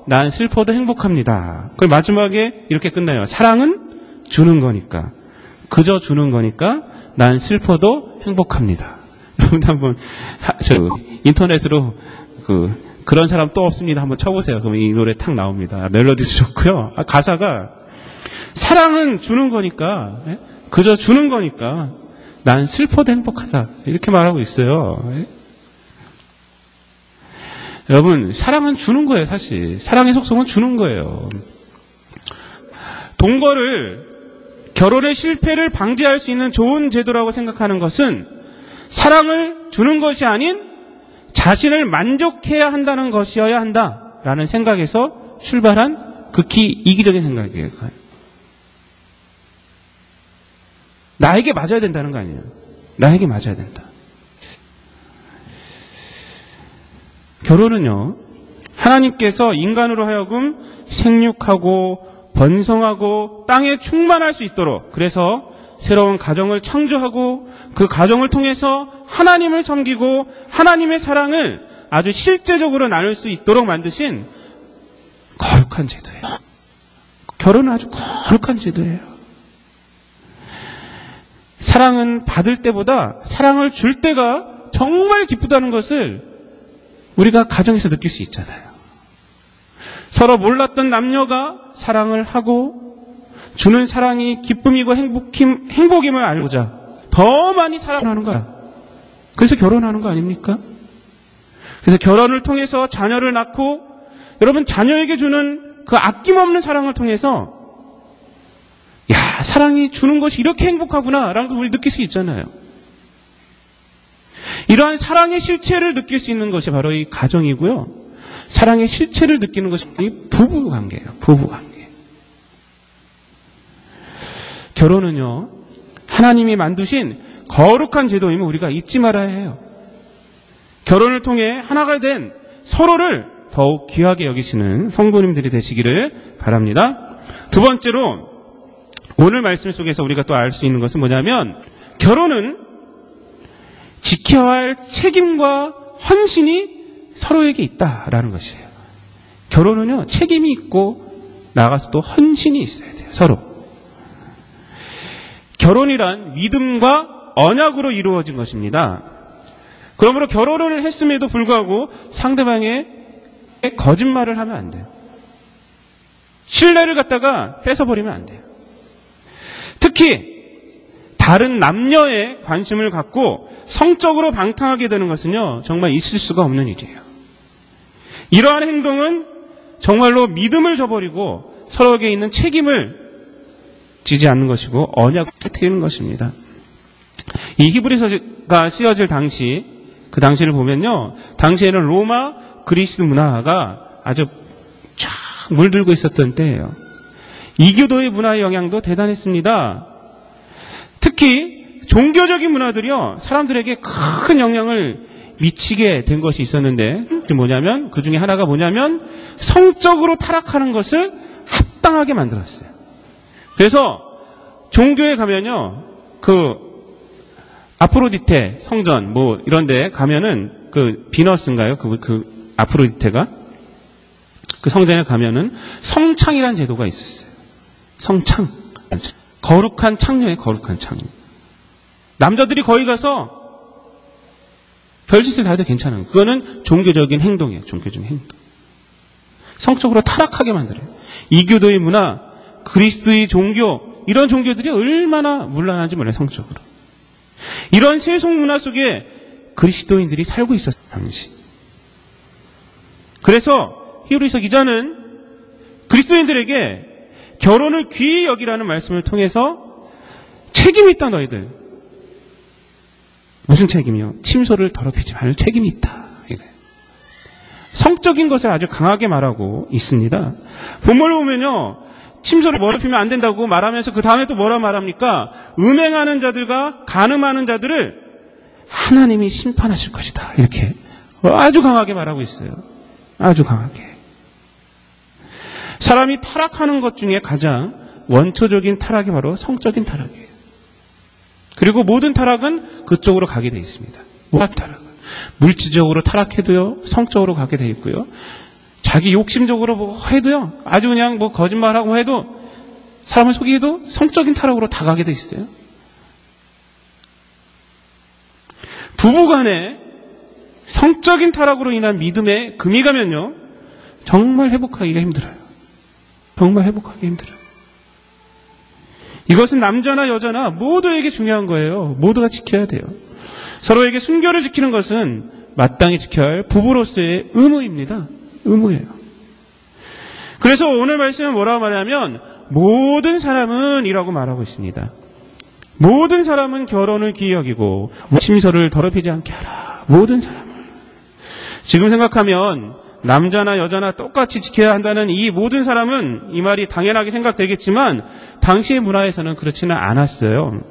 난 슬퍼도 행복합니다. 그 마지막에 이렇게 끝나요. 사랑은 주는 거니까. 그저 주는 거니까 난 슬퍼도 행복합니다. 여러분 한번 인터넷으로 그런 사람 또 없습니다. 한번 쳐보세요. 그러면 이 노래 탁 나옵니다. 멜로디도 좋고요. 가사가 사랑은 주는 거니까, 그저 주는 거니까 난 슬퍼도 행복하다. 이렇게 말하고 있어요. 여러분, 사랑은 주는 거예요, 사실. 사랑의 속성은 주는 거예요. 동거를, 결혼의 실패를 방지할 수 있는 좋은 제도라고 생각하는 것은 사랑을 주는 것이 아닌 자신을 만족해야 한다는 것이어야 한다라는 생각에서 출발한 극히 이기적인 생각이에요. 나에게 맞아야 된다는 거 아니에요. 나에게 맞아야 된다. 결혼은요, 하나님께서 인간으로 하여금 생육하고 번성하고 땅에 충만할 수 있도록, 그래서 새로운 가정을 창조하고 그 가정을 통해서 하나님을 섬기고 하나님의 사랑을 아주 실제적으로 나눌 수 있도록 만드신 거룩한 제도예요. 결혼은 아주 거룩한 제도예요. 사랑은 받을 때보다 사랑을 줄 때가 정말 기쁘다는 것을 우리가 가정에서 느낄 수 있잖아요. 서로 몰랐던 남녀가 사랑을 하고 주는 사랑이 기쁨이고 행복임을 알고자 더 많이 사랑하는 거야. 그래서 결혼하는 거 아닙니까? 그래서 결혼을 통해서 자녀를 낳고 여러분 자녀에게 주는 그 아낌없는 사랑을 통해서 야, 사랑이 주는 것이 이렇게 행복하구나 라는 걸 우리 느낄 수 있잖아요. 이러한 사랑의 실체를 느낄 수 있는 것이 바로 이 가정이고요. 사랑의 실체를 느끼는 것이 부부관계예요. 부부관계. 결혼은요, 하나님이 만드신 거룩한 제도임을 우리가 잊지 말아야 해요. 결혼을 통해 하나가 된 서로를 더욱 귀하게 여기시는 성도님들이 되시기를 바랍니다. 두 번째로 오늘 말씀 속에서 우리가 또 알 수 있는 것은 뭐냐면 결혼은 지켜야 할 책임과 헌신이 서로에게 있다라는 것이에요. 결혼은요, 책임이 있고 나가서 또 헌신이 있어야 돼요. 서로. 결혼이란 믿음과 언약으로 이루어진 것입니다. 그러므로 결혼을 했음에도 불구하고 상대방의 거짓말을 하면 안 돼요. 신뢰를 갖다가 뺏어버리면 안 돼요. 특히 다른 남녀에 관심을 갖고 성적으로 방탕하게 되는 것은요, 정말 있을 수가 없는 일이에요. 이러한 행동은 정말로 믿음을 저버리고 서로에게 있는 책임을 지지 않는 것이고 언약을 깨트리는 것입니다. 이 히브리서가 쓰여질 당시, 그 당시를 보면요, 당시에는 로마 그리스 문화가 아주 쫙 물들고 있었던 때예요. 이교도의 문화의 영향도 대단했습니다. 특히 종교적인 문화들이요, 사람들에게 큰 영향을 미치게 된 것이 있었는데, 뭐냐면, 그 중에 하나가 뭐냐면, 성적으로 타락하는 것을 합당하게 만들었어요. 그래서, 종교에 가면요, 아프로디테 성전, 이런 데 가면은, 비너스인가요? 아프로디테가? 그 성전에 가면은, 성창이라는 제도가 있었어요. 성창. 거룩한 창녀예요, 거룩한 창녀. 남자들이 거기 가서 별짓을 다 해도 괜찮아요. 그거는 종교적인 행동이에요. 종교적인 행동. 성적으로 타락하게 만들어요. 이교도의 문화, 그리스의 종교, 이런 종교들이 얼마나 문란한지 몰라요. 성적으로. 이런 세속 문화 속에 그리스도인들이 살고 있었어요. 당시. 그래서 히브리서 기자는 그리스도인들에게 결혼을 귀히 여기라는 말씀을 통해서 책임이 있다, 너희들. 무슨 책임이요? 침소를 더럽히지 않을 책임이 있다. 이거예요. 성적인 것을 아주 강하게 말하고 있습니다. 본문을 보면요, 침소를 더럽히면 안 된다고 말하면서 그 다음에 또 뭐라 말합니까? 음행하는 자들과 간음하는 자들을 하나님이 심판하실 것이다. 이렇게 아주 강하게 말하고 있어요. 아주 강하게. 사람이 타락하는 것 중에 가장 원초적인 타락이 바로 성적인 타락이에요. 그리고 모든 타락은 그쪽으로 가게 되어 있습니다. 타락은. 물질적으로 타락해도요, 성적으로 가게 되어 있고요. 자기 욕심적으로 뭐 해도요, 아주 그냥 뭐 거짓말하고 해도, 사람을 속이도 성적인 타락으로 다가게 돼 있어요. 부부간에 성적인 타락으로 인한 믿음에 금이 가면요, 정말 회복하기가 힘들어요. 정말 회복하기 힘들어요. 이것은 남자나 여자나 모두에게 중요한 거예요. 모두가 지켜야 돼요. 서로에게 순교를 지키는 것은 마땅히 지켜야 할 부부로서의 의무입니다. 의무예요. 그래서 오늘 말씀은 뭐라고 말하냐면 모든 사람은 이라고 말하고 있습니다. 모든 사람은 결혼을 귀히 여기고 심서를 더럽히지 않게 하라. 모든 사람은. 지금 생각하면 남자나 여자나 똑같이 지켜야 한다는 이 모든 사람은 이 말이 당연하게 생각되겠지만 당시의 문화에서는 그렇지는 않았어요.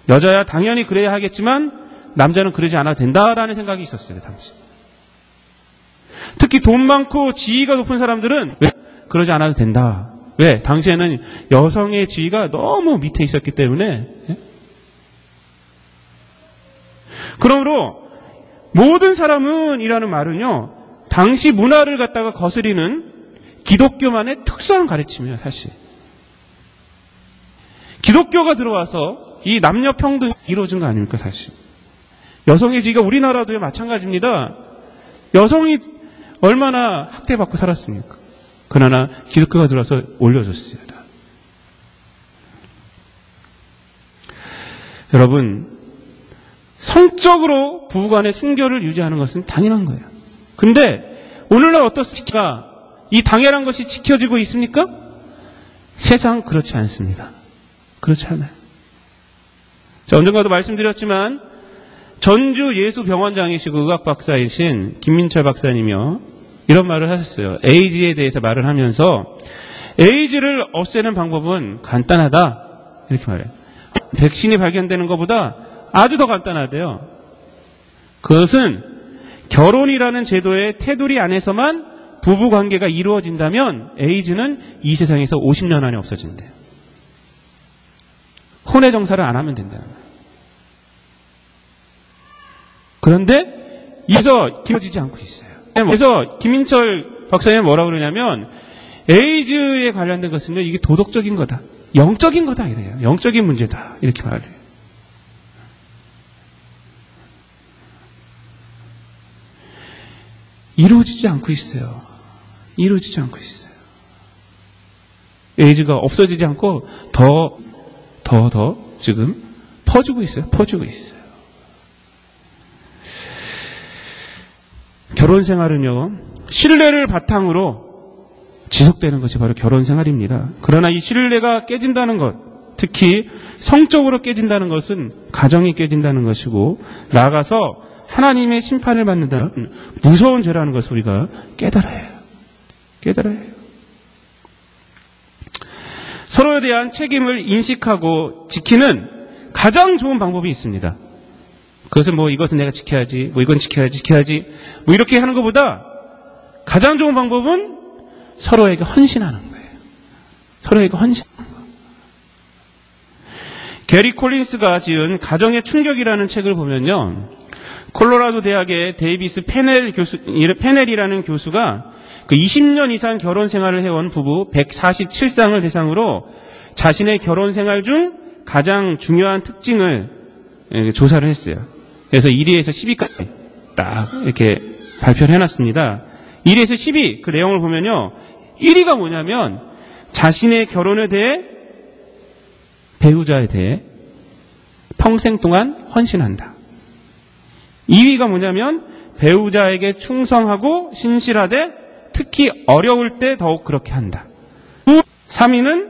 여자야 당연히 그래야 하겠지만 남자는 그러지 않아도 된다라는 생각이 있었어요. 당시. 특히 돈 많고 지위가 높은 사람들은 왜 그러지 않아도 된다. 왜? 당시에는 여성의 지위가 너무 밑에 있었기 때문에. 그러므로 모든 사람은 이라는 말은요, 당시 문화를 갖다가 거스리는 기독교만의 특수한 가르침이에요, 사실. 기독교가 들어와서 이 남녀 평등이 이루어진 거 아닙니까, 사실. 여성의 지위가 우리나라도 마찬가지입니다. 여성이 얼마나 학대받고 살았습니까? 그러나 기독교가 들어와서 올려줬습니다. 여러분, 성적으로 부부간의 순교를 유지하는 것은 당연한 거예요. 근데 오늘날 어떻습니까? 이 당연한 것이 지켜지고 있습니까? 세상 그렇지 않습니다. 그렇지 않아요. 자, 언젠가도 말씀드렸지만 전주 예수병원장이시고 의학 박사이신 김민철 박사님이요, 이런 말을 하셨어요. 에이즈에 대해서 말을 하면서 에이즈를 없애는 방법은 간단하다 이렇게 말해요. 백신이 발견되는 것보다 아주 더 간단하대요. 그것은 결혼이라는 제도의 테두리 안에서만 부부관계가 이루어진다면 에이즈는 이 세상에서 50년 안에 없어진대요. 혼외정사를 안 하면 된다는 거예요. 그런데 이래서 이루어지지 않고 있어요. 그래서 김민철 박사님은 뭐라고 그러냐면 에이즈에 관련된 것은요, 이게 도덕적인 거다, 영적인 거다 이래요. 영적인 문제다 이렇게 말해요. 이루어지지 않고 있어요. 이루어지지 않고 있어요. 에이즈가 없어지지 않고 더 지금 퍼지고 있어요. 퍼지고 있어요. 결혼 생활은요, 신뢰를 바탕으로 지속되는 것이 바로 결혼 생활입니다. 그러나 이 신뢰가 깨진다는 것, 특히 성적으로 깨진다는 것은 가정이 깨진다는 것이고, 나아가서 하나님의 심판을 받는다는 무서운 죄라는 것을 우리가 깨달아야 해요. 깨달아야 해요. 서로에 대한 책임을 인식하고 지키는 가장 좋은 방법이 있습니다. 그것은 뭐 이것은 내가 지켜야지, 뭐 이건 지켜야지, 뭐 이렇게 하는 것보다 가장 좋은 방법은 서로에게 헌신하는 거예요. 서로에게 헌신하는 거예요. 게리 콜린스가 지은 가정의 충격이라는 책을 보면요, 콜로라도 대학의 데이비스 페넬이라는 교수가 그 20년 이상 결혼 생활을 해온 부부 147쌍을 대상으로 자신의 결혼 생활 중 가장 중요한 특징을 조사를 했어요. 그래서 1위에서 10위까지 딱 이렇게 발표를 해놨습니다. 1위에서 10위 그 내용을 보면요, 1위가 뭐냐면 자신의 결혼에 대해, 배우자에 대해 평생 동안 헌신한다. 2위가 뭐냐면 배우자에게 충성하고 신실하되 특히 어려울 때 더욱 그렇게 한다. 3위는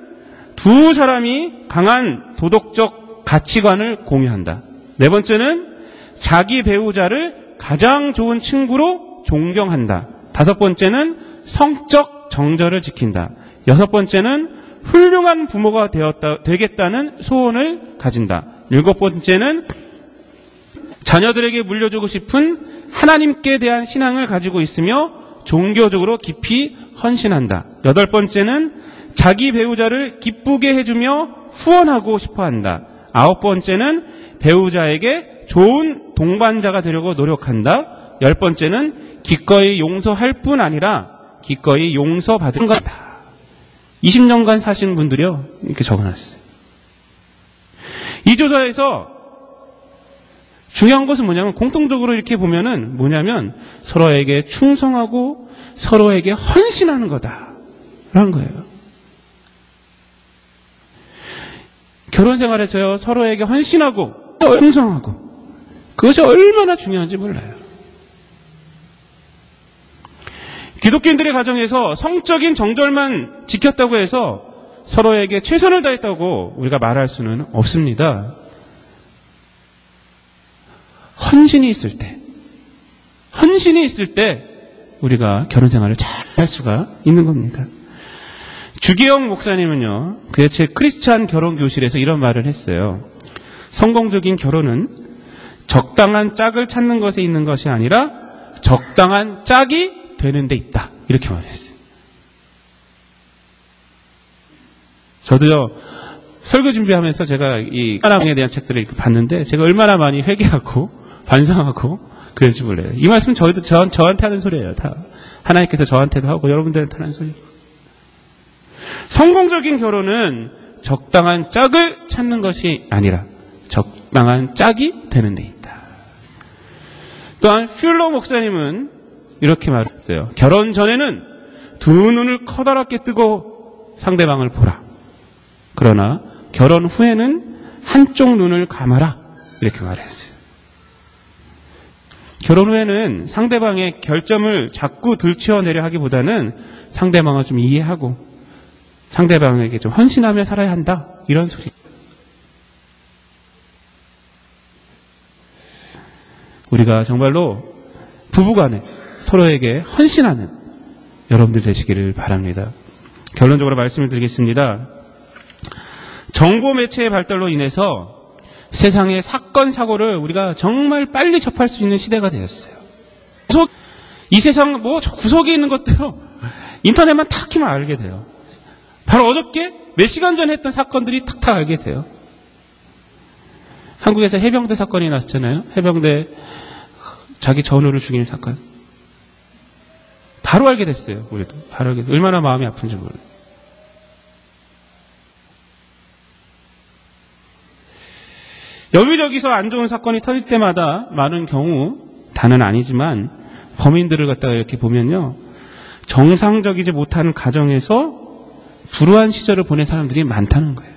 두 사람이 강한 도덕적 가치관을 공유한다. 4번째는 자기 배우자를 가장 좋은 친구로 존경한다. 5번째는 성적 정절을 지킨다. 6번째는 훌륭한 부모가 되겠다는 소원을 가진다. 7번째는 자녀들에게 물려주고 싶은 하나님께 대한 신앙을 가지고 있으며 종교적으로 깊이 헌신한다. 8번째는 자기 배우자를 기쁘게 해주며 후원하고 싶어한다. 9번째는 배우자에게 좋은 동반자가 되려고 노력한다. 10번째는 기꺼이 용서할 뿐 아니라 기꺼이 용서받은 것이다. 20년간 사신 분들이요, 이렇게 적어놨어요. 이 조사에서 중요한 것은 뭐냐면, 공통적으로 이렇게 보면은 뭐냐면, 서로에게 충성하고 서로에게 헌신하는 거다라는 거예요. 결혼 생활에서요, 서로에게 헌신하고 충성하고, 그것이 얼마나 중요한지 몰라요. 기독교인들의 가정에서 성적인 정절만 지켰다고 해서 서로에게 최선을 다했다고 우리가 말할 수는 없습니다. 헌신이 있을 때 우리가 결혼 생활을 잘 할 수가 있는 겁니다. 주기영 목사님은요, 그의 책 크리스찬 결혼 교실에서 이런 말을 했어요. 성공적인 결혼은 적당한 짝을 찾는 것에 있는 것이 아니라 적당한 짝이 되는 데 있다. 이렇게 말했어요. 저도요, 설교 준비하면서 제가 이 하나님에 대한 책들을 봤는데 제가 얼마나 많이 회개하고 반성하고 그럴지 몰라요. 이 말씀은 저한테 하는 소리예요. 다 하나님께서 저한테도 하고 여러분들한테 하는 소리예요. 성공적인 결혼은 적당한 짝을 찾는 것이 아니라 적당한 짝이 되는 데 있다. 또한 퓰러 목사님은 이렇게 말했어요. 결혼 전에는 두 눈을 커다랗게 뜨고 상대방을 보라. 그러나 결혼 후에는 한쪽 눈을 감아라. 이렇게 말했어요. 결혼 후에는 상대방의 결점을 자꾸 들추어내려 하기보다는 상대방을 좀 이해하고 상대방에게 좀 헌신하며 살아야 한다. 이런 소리. 우리가 정말로 부부간에 서로에게 헌신하는 여러분들 되시기를 바랍니다. 결론적으로 말씀을 드리겠습니다. 정보 매체의 발달로 인해서 세상의 사건, 사고를 우리가 정말 빨리 접할 수 있는 시대가 되었어요. 이 세상 구석에 있는 것도요, 인터넷만 탁 키면 알게 돼요. 바로 어저께 몇 시간 전에 했던 사건들이 탁탁 알게 돼요. 한국에서 해병대 사건이 났잖아요. 해병대 자기 전우를 죽이는 사건. 바로 알게 됐어요. 우리도. 바로 알게 됐어요. 얼마나 마음이 아픈지 몰라요. 여기저기서 안 좋은 사건이 터질 때마다 많은 경우, 다는 아니지만 범인들을 갖다가 이렇게 보면요, 정상적이지 못한 가정에서 불우한 시절을 보낸 사람들이 많다는 거예요.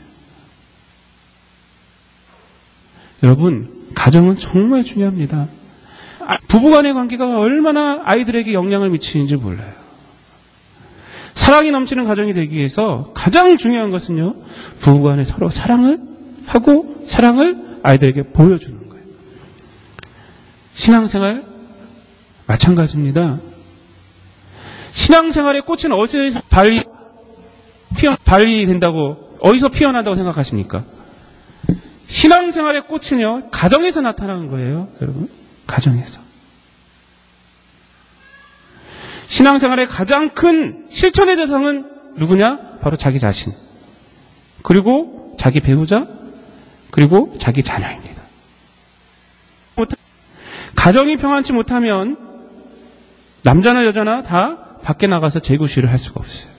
여러분, 가정은 정말 중요합니다. 부부간의 관계가 얼마나 아이들에게 영향을 미치는지 몰라요. 사랑이 넘치는 가정이 되기 위해서 가장 중요한 것은요, 부부간에 서로 사랑을 하고 사랑을 아이들에게 보여주는 거예요. 신앙생활 마찬가지입니다. 신앙생활의 꽃은 어디서 발휘된다고, 어디서 피어난다고 생각하십니까? 신앙생활의 꽃은요, 가정에서 나타나는 거예요, 여러분. 가정에서. 신앙생활의 가장 큰 실천의 대상은 누구냐? 바로 자기 자신. 그리고 자기 배우자, 그리고 자기 자녀입니다. 가정이 평안치 못하면 남자나 여자나 다 밖에 나가서 재구시를 할 수가 없어요.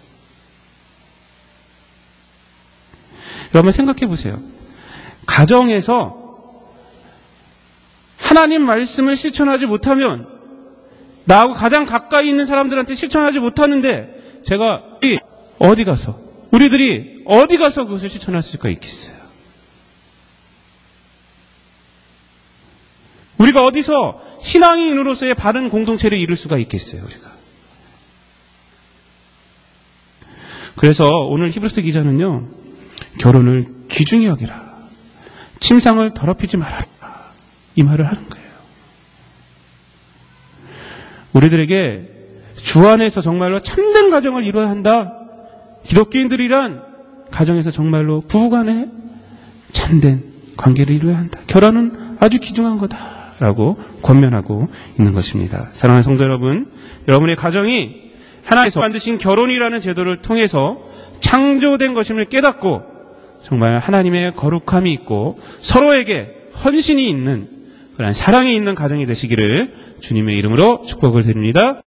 여러분 생각해 보세요. 가정에서 하나님 말씀을 실천하지 못하면, 나하고 가장 가까이 있는 사람들한테 실천하지 못하는데 제가 우리들이 어디 가서 그것을 실천할 수가 있겠어요? 우리가 어디서 신앙인으로서의 바른 공동체를 이룰 수가 있겠어요, 우리가. 그래서 오늘 히브리서 기자는요, 결혼을 귀중히 여기라, 침상을 더럽히지 말아라, 이 말을 하는 거예요. 우리들에게 주 안에서 정말로 참된 가정을 이루어야 한다. 기독교인들이란 가정에서 정말로 부부간에 참된 관계를 이루어야 한다. 결혼은 아주 귀중한 거다라고 권면하고 있는 것입니다. 사랑하는 성도 여러분, 여러분의 가정이 하나님께서 만드신 결혼이라는 제도를 통해서 창조된 것임을 깨닫고 정말 하나님의 거룩함이 있고 서로에게 헌신이 있는 그런 사랑이 있는 가정이 되시기를 주님의 이름으로 축복을 드립니다.